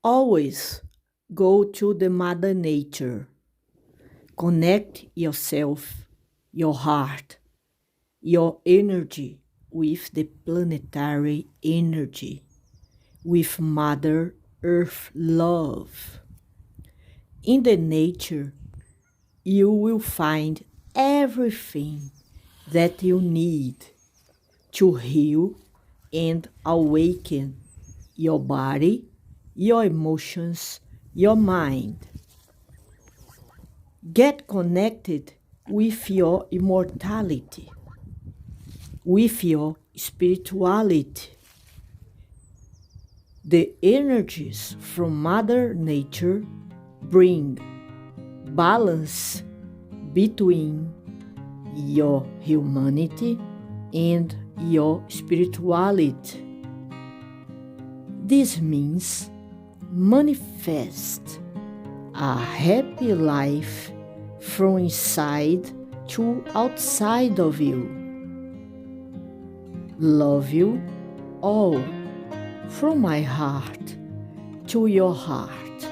Always go to the Mother Nature. Connect yourself, your heart, your energy with the planetary energy, with Mother Earth love. In the nature, you will find everything that you need to heal and awaken your body, your emotions, your mind. Get connected with your immortality, with your spirituality. The energies from Mother Nature bring balance between your humanity and your spirituality. This means manifest a happy life from inside to outside of you. Love you all from my heart to your heart.